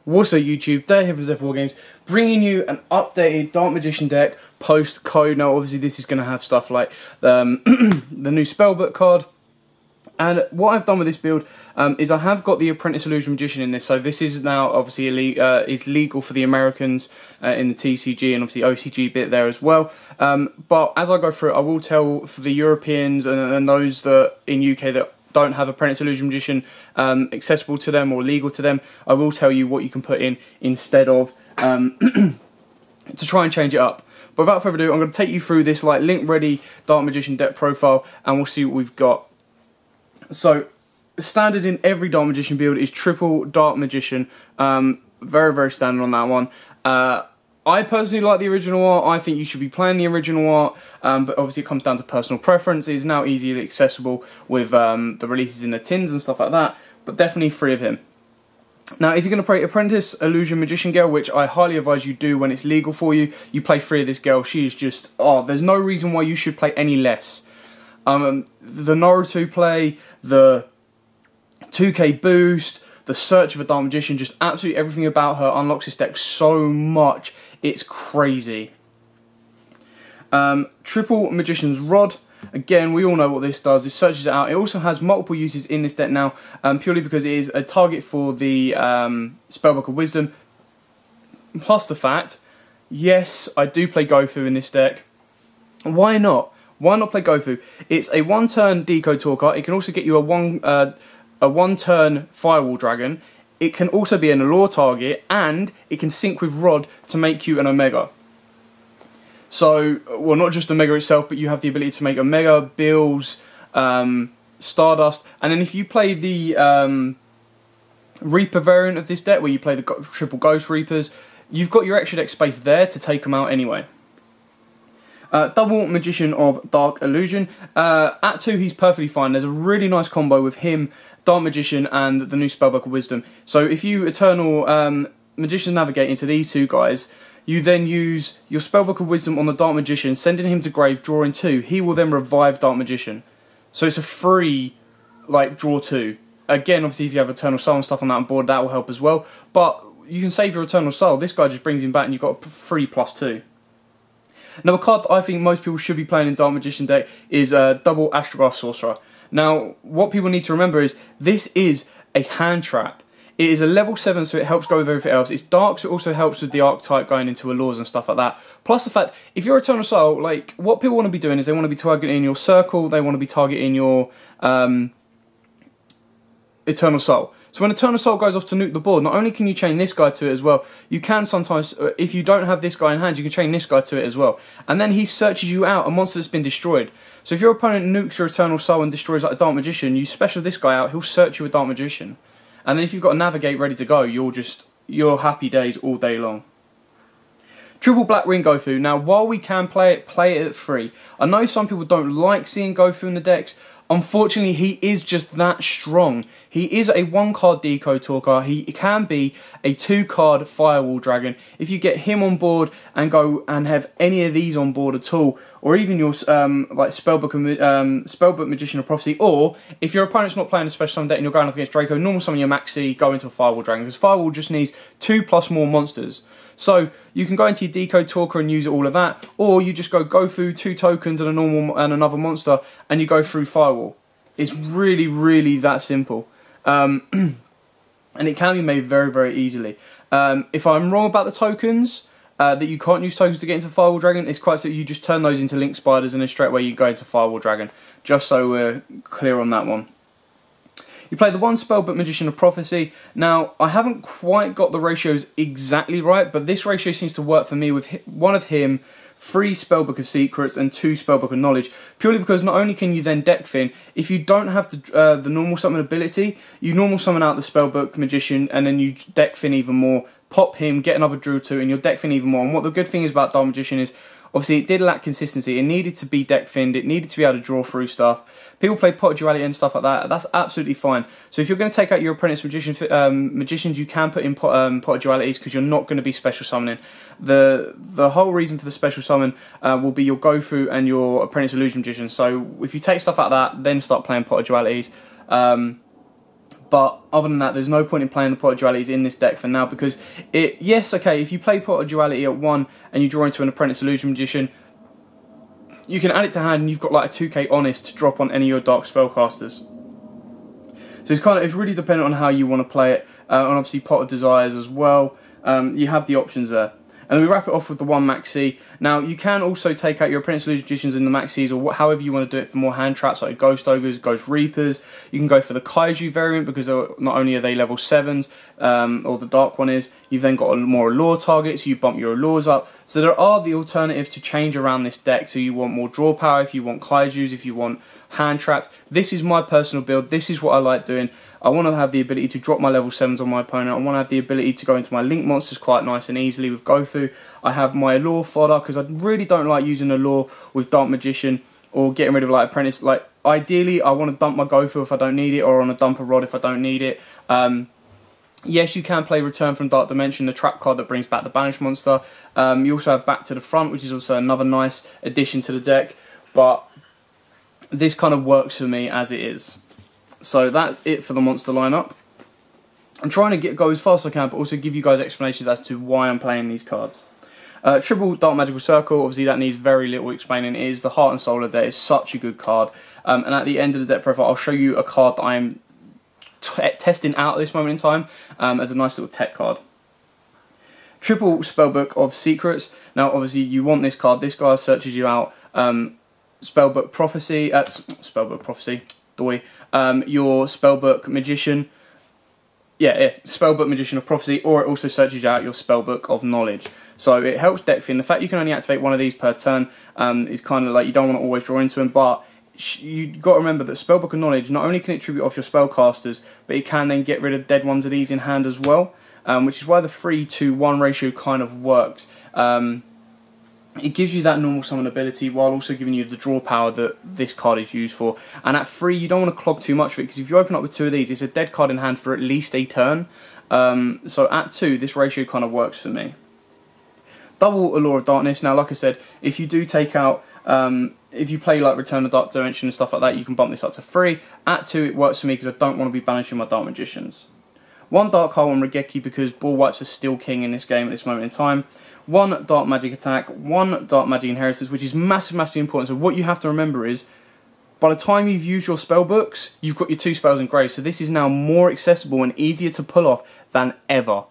What's up YouTube, Dave here from Zephyr Wargames, bringing you an updated Dark Magician deck post-code. Now obviously this is going to have stuff like the new Spellbook card, and what I've done with this build is I have got the Apprentice Illusion Magician in this, so this is now obviously is legal for the Americans in the TCG and obviously OCG bit there as well, but as I go through it I will tell for the Europeans and those that in UK that don't have Apprentice Illusion Magician accessible to them or legal to them, I will tell you what you can put in instead of to try and change it up. But without further ado, I'm going to take you through this like link ready Dark Magician deck profile and we'll see what we've got. So standard in every Dark Magician build is triple Dark Magician, very standard on that one. I personally like the original art. I think you should be playing the original art, but obviously it comes down to personal preference. It is now easily accessible with the releases in the tins and stuff like that, but definitely 3 of him. Now, if you're going to play Apprentice Illusion Magician girl, which I highly advise you do when it's legal for you, you play 3 of this girl. She is just, there's no reason why you should play any less. The Naruto play, the 2K boost, the search of a Dark Magician, just absolutely everything about her unlocks this deck so much. It's crazy. Triple Magician's Rod. Again, we all know what this does. It searches it out. It also has multiple uses in this deck now, purely because it is a target for the Spellbook of Wisdom. Plus the fact, yes, I do play Gofu in this deck. Why not? Why not play Gofu? It's a 1-turn Decode Talker. It can also get you a 1-turn Firewall Dragon. It can also be an Allure target, and it can sync with Rod to make you an Omega. So, well, not just Omega itself, but you have the ability to make Omega, Bills, Stardust, and then if you play the Reaper variant of this deck, where you play the triple Ghost Reapers, you've got your extra deck space there to take them out anyway. Double Magician of Dark Illusion. At 2, he's perfectly fine. There's a really nice combo with him, Dark Magician, and the new Spellbook of Wisdom. So if you Eternal Magician navigate into these 2 guys, you then use your Spellbook of Wisdom on the Dark Magician, sending him to grave, drawing 2. He will then revive Dark Magician. So it's a free, like, draw 2. Again, obviously, if you have Eternal Soul and stuff on that board, that will help as well. But you can save your Eternal Soul. This guy just brings him back, and you've got a free +2. Now, a card that I think most people should be playing in Dark Magician deck is double Astrograph Sorcerer. Now, what people need to remember is this is a hand trap. It is a level 7, so it helps go with everything else. It's dark, so it also helps with the archetype going into Allures and stuff like that. Plus the fact, if you're Eternal Soul, like, what people want to be doing is they want to be targeting your Circle, they want to be targeting your Eternal Soul. So when Eternal Soul goes off to nuke the board, not only can you chain this guy to it as well, you can sometimes, if you don't have this guy in hand, you can chain this guy to it as well. And then he searches you out a monster that's been destroyed. So if your opponent nukes your Eternal Soul and destroys like a Dark Magician, you special this guy out, he'll search you a Dark Magician. And then if you've got a Navigate ready to go, you're happy days all day long. Triple Black Ring Gofu. Now, while we can play it at 3. I know some people don't like seeing Gofu in the decks. Unfortunately, he is just that strong. He is a 1-card Decode Talker. He can be a 2-card Firewall Dragon. If you get him on board and go and have any of these on board at all, or even your like Spellbook Magician of Prophecy, or if your opponent's not playing a special summon deck and you're going up against Draco, normal summon your Maxi, go into a Firewall Dragon, because Firewall just needs 2+ more monsters. So you can go into your Decode Talker and use all of that, or you just go Gofu, 2 tokens and a normal and another monster, and you go through Firewall. It's really that simple, and it can be made very easily. If I'm wrong about the tokens, that you can't use tokens to get into Firewall Dragon, it's quite simple. You just turn those into Link Spiders, and then straight away you go into Firewall Dragon. Just so we're clear on that one. You play the 1 Spellbook Magician of Prophecy. Now, I haven't quite got the ratios exactly right, but this ratio seems to work for me with 1 of him, 3 Spellbook of Secrets, and 2 Spellbook of Knowledge. Purely because not only can you then deck fin, if you don't have the normal summon ability, you normal summon out the Spellbook Magician, and then you deck fin even more, pop him, get another Drill 2, and you'll deck fin even more. And what the good thing is about Dark Magician is, obviously, it did lack consistency. It needed to be deck finned. It needed to be able to draw through stuff. People play Pot of Duality and stuff like that. That's absolutely fine. So if you're going to take out your Apprentice Magicians, you can put in Pot of Dualities, because you're not going to be special summoning. The whole reason for the special summon will be your Gofu and your Apprentice Illusion Magician. So if you take stuff like that, then start playing Pot of Dualities. But other than that, there's no point in playing the Pot of Dualities in this deck for now, because yes, okay, if you play Pot of Duality at 1 and you draw into an Apprentice Illusion Magician, you can add it to hand and you've got like a 2k Honest to drop on any of your Dark Spellcasters. So it's really dependent on how you want to play it, and obviously Pot of Desires as well. You have the options there. And then we wrap it off with the 1 Maxi. Now, you can also take out your Apprentice Illusion Magicians in the Maxis, or however you want to do it for more hand traps, like Ghost Ogres, Ghost Reapers. You can go for the Kaiju variant, because not only are they level 7s, or the Dark one is, you've then got more Allure targets, so you bump your Allures up. So there are the alternatives to change around this deck. So you want more draw power, if you want Kaijus, if you want hand traps. This is my personal build, this is what I like doing. I want to have the ability to drop my level 7s on my opponent. I want to have the ability to go into my Link monsters quite nice and easily with Gofu. I have my Allure fodder, because I really don't like using Allure with Dark Magician or getting rid of like Apprentice. Like, ideally, I want to dump my Gofu if I don't need it, or on a dumper rod if I don't need it. Yes, you can play Return from Dark Dimension, the trap card that brings back the Banished monster. You also have Back to the Front, which is also another nice addition to the deck. But this kind of works for me as it is. So that's it for the monster lineup. I'm trying to go as fast as I can, but also give you guys explanations as to why I'm playing these cards. Triple Dark Magical Circle, obviously that needs very little explaining. It is the Heart and Soul of the deck. It's such a good card. And at the end of the deck profile, I'll show you a card that I'm testing out at this moment in time as a nice little tech card. Triple Spellbook of Secrets. Now, obviously, you want this card. This guy searches you out. Spellbook Prophecy. Spellbook Prophecy. Doi. Your Spellbook Magician. Yeah, Spellbook Magician of Prophecy, or it also searches out your Spellbook of Knowledge. So it helps deck fin. The fact you can only activate one of these per turn is kind of like, you don't want to always draw into them, but you've got to remember that Spellbook of Knowledge, not only can it tribute off your spellcasters, but it can then get rid of dead ones of these in hand as well, which is why the 3-to-1 ratio kind of works. It gives you that normal summon ability while also giving you the draw power that this card is used for. And at 3, you don't want to clog too much of it, because if you open up with 2 of these, it's a dead card in hand for at least a turn. So at 2, this ratio kind of works for me. Double Allure of Darkness. Now, like I said, if you do take out, if you play like Return of Dark Dimension and stuff like that, you can bump this up to 3. At 2, it works for me because I don't want to be banishing my Dark Magicians. 1 Dark Hole on Regeki, because Ball Wipes are still king in this game at this moment in time. 1 Dark Magic Attack, 1 Dark Magic Inheritance, which is massively important. So what you have to remember is, by the time you've used your spell books, you've got your 2 spells engraved. So this is now more accessible and easier to pull off than ever.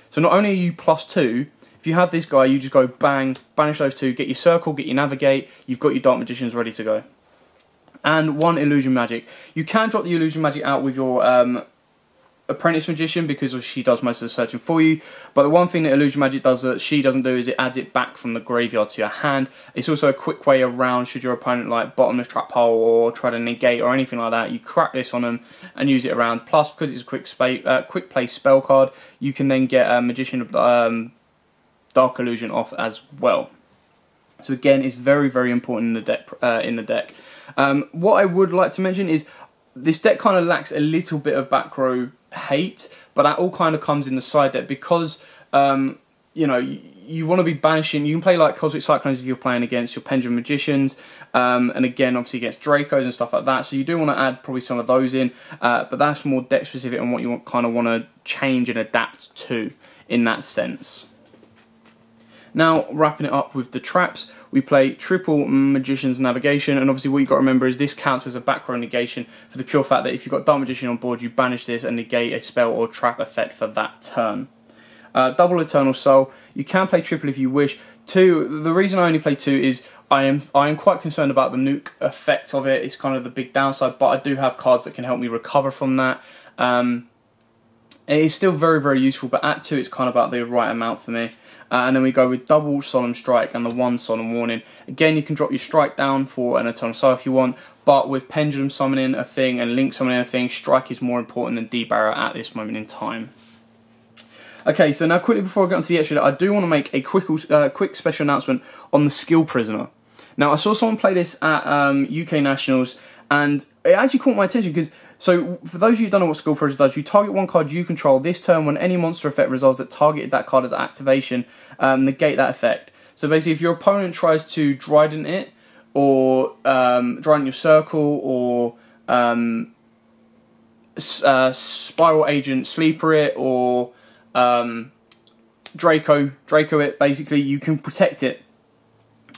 So not only are you +2, if you have this guy, you just go bang, banish those 2, get your Circle, get your Navigate, you've got your Dark Magicians ready to go. And 1 Illusion Magic. You can drop the Illusion Magic out with your Apprentice Magician, because she does most of the searching for you, but the one thing that Illusion Magic does that she doesn't do is it adds it back from the graveyard to your hand. It's also a quick way around should your opponent like bottomless trap hole or try to negate or anything like that. You crack this on them and use it around. Plus, because it's a quick play spell card, you can then get a Magician Dark Illusion off as well. So again, it's very important in the deck. What I would like to mention is this deck kind of lacks a little bit of back row hate, but that all kind of comes in the side deck, because you know, you want to be banishing. You can play like Cosmic Cyclones if you're playing against your Pendulum Magicians, and again obviously against Dracos and stuff like that, so you do want to add probably some of those in, but that's more deck specific and what you kind of want to change and adapt to in that sense. Now, wrapping it up with the traps, we play triple Magician's Navigation, and obviously what you've got to remember is this counts as a back row negation for the pure fact that if you've got Dark Magician on board, you banish this and negate a spell or trap effect for that turn. Double Eternal Soul, you can play triple if you wish. 2, the reason I only play 2 is I am quite concerned about the nuke effect of it. It's kind of the big downside, but I do have cards that can help me recover from that. It is still very useful, but at 2 it's kind of about the right amount for me. And then we go with double Solemn Strike and the 1 Solemn Warning. Again, you can drop your strike down for an Eternal Soul if you want, but with Pendulum summoning a thing and Link summoning a thing, strike is more important than debarrow at this moment in time. Okay, so now quickly before I get onto the extra, I do want to make a quick special announcement on the Skill Prisoner. Now, I saw someone play this at UK Nationals, and it actually caught my attention because, so for those of you who don't know what Skill Prisoner does, you target one card you control this turn. When any monster effect resolves that targeted that card as activation, negate that effect. So basically, if your opponent tries to Dryden it, or Dryden your Circle, or Spiral Agent Sleeper it, or Draco it, basically, you can protect it.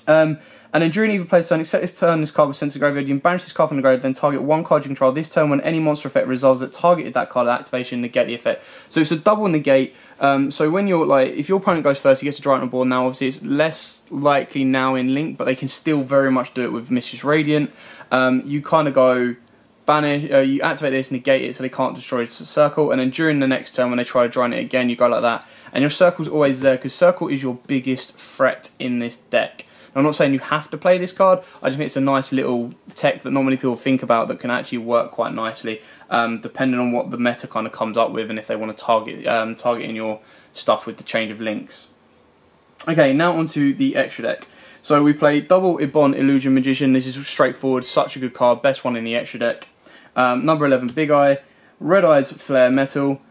And then during either player's turn, except this turn, this card was sent to the graveyard. You can banish this card from the graveyard, then target one card you control. This turn, when any monster effect resolves that targeted that card at activation, negate the effect. So it's a double negate. So when you're like, if your opponent goes first, he gets to draw it on the board. Now, obviously, it's less likely now in Link, but they can still very much do it with Mistress Radiant. You kind of go banish, you activate this, negate it, so they can't destroy the circle. And then during the next turn, when they try to draw it again, you go like that. And your circle's always there, because circle is your biggest threat in this deck. I'm not saying you have to play this card, I just think it's a nice little tech that normally people think about that can actually work quite nicely, depending on what the meta kind of comes up with and if they want to target in your stuff with the change of links. Okay, now onto the extra deck. So we play double Ibon Illusion Magician. This is straightforward, such a good card, best one in the extra deck. Number 11, Big Eye, Red Eyes Flare Metal,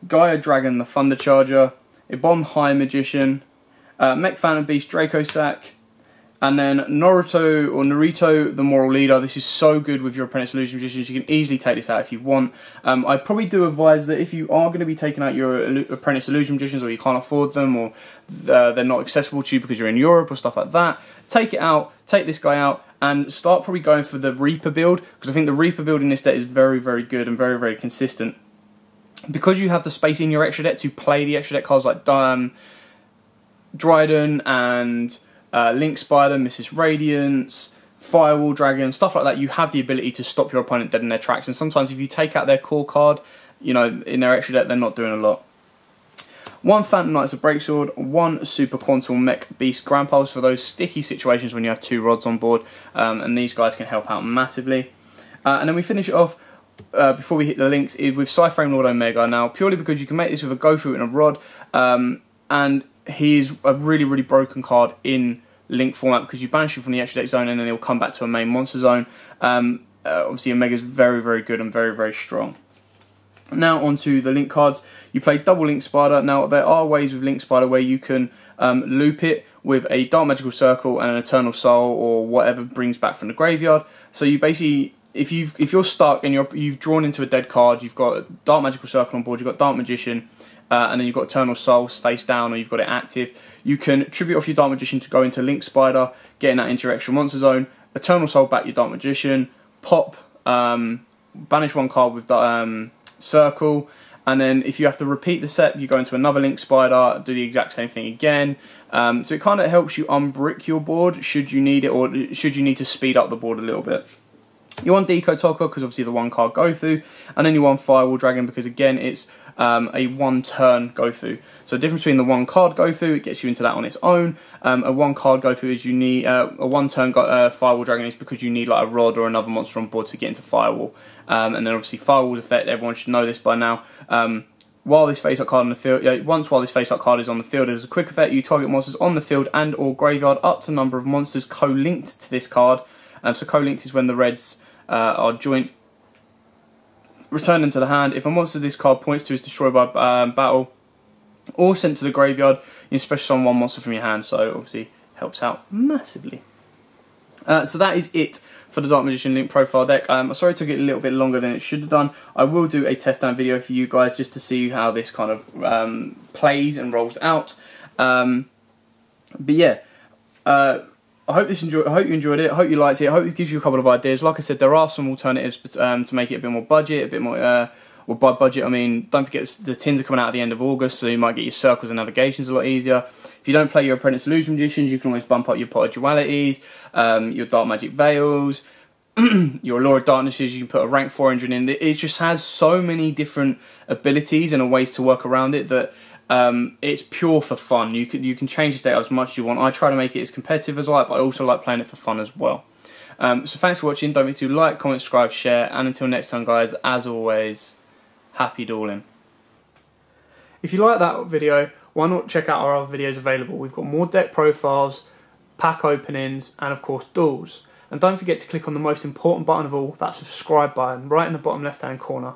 Gaia Dragon the Thunder Charger, Ibon High Magician, Mech Phantom Beast Draco Sack, and then Naruto, the Moral Leader. This is so good with your Apprentice Illusion Magicians. You can easily take this out if you want. I probably do advise that if you are going to be taking out your Apprentice Illusion Magicians, or you can't afford them, or they're not accessible to you because you're in Europe or stuff like that, take it out, take this guy out, and start probably going for the Reaper build, because I think the Reaper build in this deck is very, very good and very, very consistent. Because you have the space in your extra deck to play the extra deck cards like Dryden and Link Spider, Mrs. Radiance, Firewall Dragon, stuff like that, you have the ability to stop your opponent dead in their tracks. And sometimes if you take out their core card, you know, in their extra deck, they're not doing a lot. One Phantom Knights of Breaksword, one Super Quantum Mech Beast Grandpas for those sticky situations when you have two rods on board, and these guys can help out massively. And then we finish it off, before we hit the links, is with Psyframe Lord Omega. Now, purely because you can make this with a go through and a rod, and he's a really, really broken card in Link format, because you banish him from the extra deck zone and then he'll come back to a main monster zone. Obviously, Omega's very, very good and very, very strong. Now onto the Link cards. You play double Link Spider. Now, there are ways with Link Spider where you can loop it with a Dark Magical Circle and an Eternal Soul, or whatever brings back from the graveyard. So you basically, if you're stuck and you've drawn into a dead card, you've got a Dark Magical Circle on board, you've got Dark Magician, and then you've got Eternal Soul face down, or you've got it active, you can tribute off your Dark Magician to go into Link Spider, getting that into your extra monster zone, Eternal Soul back your Dark Magician, pop, banish one card with Circle, and then if you have to repeat the set, you go into another Link Spider, do the exact same thing again. So it kind of helps you unbrick your board should you need it, or should you need to speed up the board a little bit. You want Deco Toka because obviously the one card go through, and then you want Firewall Dragon because again it's a one turn go through. So the difference between the one card go through, it gets you into that on its own. A one card go through is you need a one turn Firewall Dragon is because you need like a rod or another monster on board to get into Firewall. And then obviously Firewall's effect, everyone should know this by now. While this face-up card on the field, while this face-up card is on the field, as a quick effect, you target monsters on the field and or graveyard up to number of monsters co-linked to this card. So co-linked is when the reds are joint. Return them to the hand. If a monster this card points to is destroyed by battle or sent to the graveyard, you special summon one monster from your hand. So obviously helps out massively. So that is it for the Dark Magician Link profile deck. I'm sorry it took it a little bit longer than it should have done. I will do a test down video for you guys just to see how this kind of plays and rolls out. But yeah, I hope you enjoyed it. I hope you liked it. I hope it gives you a couple of ideas. Like I said, there are some alternatives to make it a bit more budget, a bit more. Well, by budget, I mean, don't forget the tins are coming out at the end of August, so you might get your circles and navigations a lot easier. If you don't play your Apprentice Illusion Magicians, you can always bump up your Pot of Dualities, your Dark Magic Veils, your Law of Darknesses. You can put a rank 400 in. It just has so many different abilities and ways to work around it that it's pure for fun. You can change this deck as much as you want. I try to make it as competitive as well, but I also like playing it for fun as well. So thanks for watching. Don't forget to like, comment, subscribe, share, and until next time, guys, as always, happy dueling. If you like that video, why not check out our other videos available? We've got more deck profiles, pack openings, and of course duels. And don't forget to click on the most important button of all, that subscribe button, right in the bottom left hand corner.